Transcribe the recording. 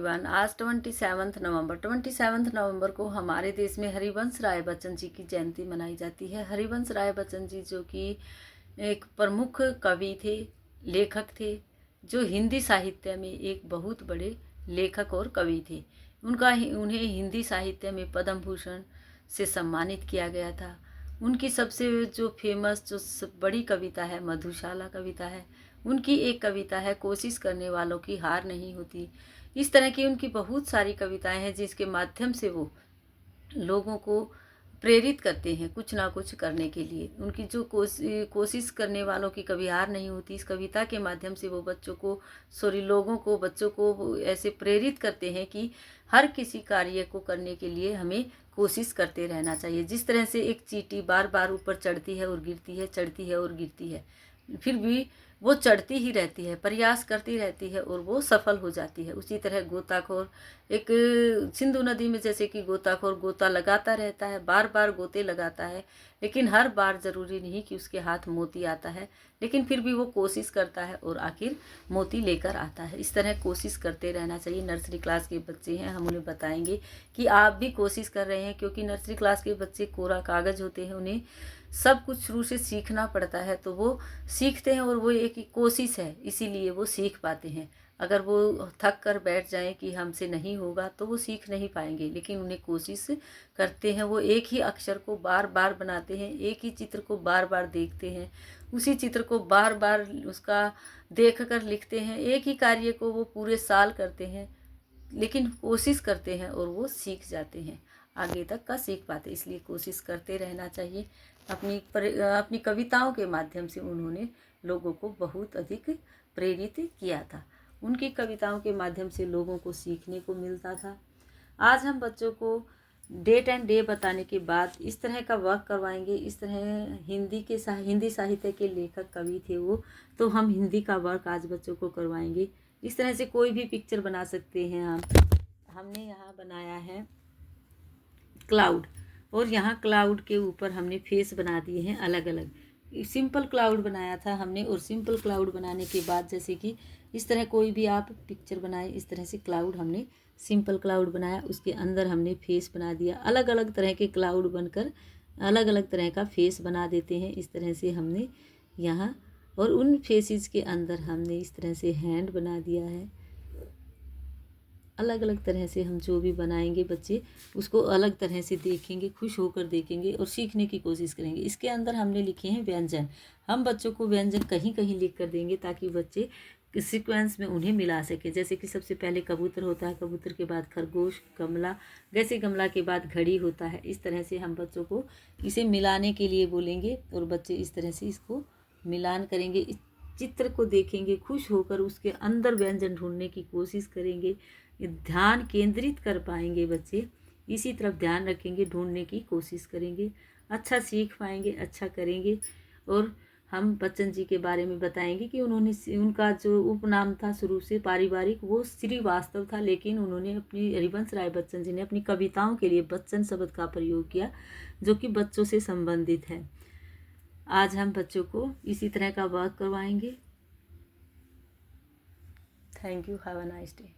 Everyone. आज 27 नवंबर को हमारे देश में हरिवंश राय बच्चन जी की जयंती मनाई जाती है। हरिवंश राय बच्चन जी जो कि एक प्रमुख कवि थे, लेखक थे, जो हिंदी साहित्य में एक बहुत बड़े लेखक और कवि थे। उन्हें हिंदी साहित्य में पद्म भूषण से सम्मानित किया गया था। उनकी सबसे जो फेमस बड़ी कविता है मधुशाला कविता है। उनकी एक कविता है कोशिश करने वालों की हार नहीं होती। इस तरह की उनकी बहुत सारी कविताएं हैं जिसके माध्यम से वो लोगों को प्रेरित करते हैं कुछ ना कुछ करने के लिए। उनकी जो कोशिश करने वालों की कभी हार नहीं होती, इस कविता के माध्यम से वो बच्चों को ऐसे प्रेरित करते हैं कि हर किसी कार्य को करने के लिए हमें कोशिश करते रहना चाहिए। जिस तरह से एक चींटी बार बार ऊपर चढ़ती है और गिरती है, चढ़ती है और गिरती है, फिर भी वो चढ़ती ही रहती है, प्रयास करती रहती है और वो सफल हो जाती है। उसी तरह गोताखोर एक सिंधु नदी में जैसे कि गोताखोर गोता लगाता रहता है, बार बार गोते लगाता है, लेकिन हर बार ज़रूरी नहीं कि उसके हाथ मोती आता है, लेकिन फिर भी वो कोशिश करता है और आखिर मोती लेकर आता है। इस तरह कोशिश करते रहना चाहिए। नर्सरी क्लास के बच्चे हैं, हम उन्हें बताएंगे कि आप भी कोशिश कर रहे हैं, क्योंकि नर्सरी क्लास के बच्चे कोरा कागज़ होते हैं, उन्हें सब कुछ शुरू से सीखना पड़ता है, तो वो सीखते हैं और वो एक कोशिश है, इसीलिए वो सीख पाते हैं। अगर वो थक कर बैठ जाएं कि हमसे नहीं होगा तो वो सीख नहीं पाएंगे, लेकिन उन्हें कोशिश करते हैं। वो एक ही अक्षर को बार बार बनाते हैं, एक ही चित्र को बार बार देखते हैं, उसी चित्र को बार बार उसका देख कर लिखते हैं। एक ही कार्य को वो पूरे साल करते हैं, लेकिन कोशिश करते हैं और वो सीख जाते हैं, आगे तक का सीख पाते। इसलिए कोशिश करते रहना चाहिए। अपनी कविताओं के माध्यम से उन्होंने लोगों को बहुत अधिक प्रेरित किया था। उनकी कविताओं के माध्यम से लोगों को सीखने को मिलता था। आज हम बच्चों को डेट एंड डे बताने के बाद इस तरह का वर्क करवाएंगे। इस तरह हिंदी साहित्य के लेखक कवि थे वो, तो हम हिंदी का वर्क आज बच्चों को करवाएंगे। इस तरह से कोई भी पिक्चर बना सकते हैं हमने यहाँ बनाया है क्लाउड, और यहाँ क्लाउड के ऊपर हमने फेस बना दिए हैं अलग अलग। सिंपल क्लाउड बनाया था हमने, और सिंपल क्लाउड बनाने के बाद जैसे कि इस तरह कोई भी आप पिक्चर बनाए, इस तरह से क्लाउड हमने सिंपल क्लाउड बनाया, उसके अंदर हमने फेस बना दिया। अलग अलग तरह के क्लाउड बनकर अलग अलग तरह का फेस बना देते हैं। इस तरह से हमने यहाँ, और उन फेसेस के अंदर हमने इस तरह से हैंड बना दिया है। अलग अलग तरह से हम जो भी बनाएंगे बच्चे उसको अलग तरह से देखेंगे, खुश होकर देखेंगे और सीखने की कोशिश करेंगे। इसके अंदर हमने लिखे हैं व्यंजन। हम बच्चों को व्यंजन कहीं कहीं लिख कर देंगे ताकि बच्चे सीक्वेंस में उन्हें मिला सके। जैसे कि सबसे पहले कबूतर होता है, कबूतर के बाद खरगोश, गमला, जैसे गमला के बाद घड़ी होता है। इस तरह से हम बच्चों को इसे मिलाने के लिए बोलेंगे और बच्चे इस तरह से इसको मिलान करेंगे, इस चित्र को देखेंगे, खुश होकर उसके अंदर व्यंजन ढूंढने की कोशिश करेंगे। ध्यान केंद्रित कर पाएंगे बच्चे, इसी तरफ ध्यान रखेंगे, ढूंढने की कोशिश करेंगे, अच्छा सीख पाएंगे, अच्छा करेंगे। और हम बच्चन जी के बारे में बताएंगे कि उनका जो उपनाम था शुरू से पारिवारिक, वो श्रीवास्तव था, लेकिन उन्होंने हरिवंश राय बच्चन जी ने अपनी कविताओं के लिए बच्चन शब्द का प्रयोग किया, जो कि बच्चों से संबंधित है। आज हम बच्चों को इसी तरह का वर्क करवाएंगे। Thank you, have a nice day.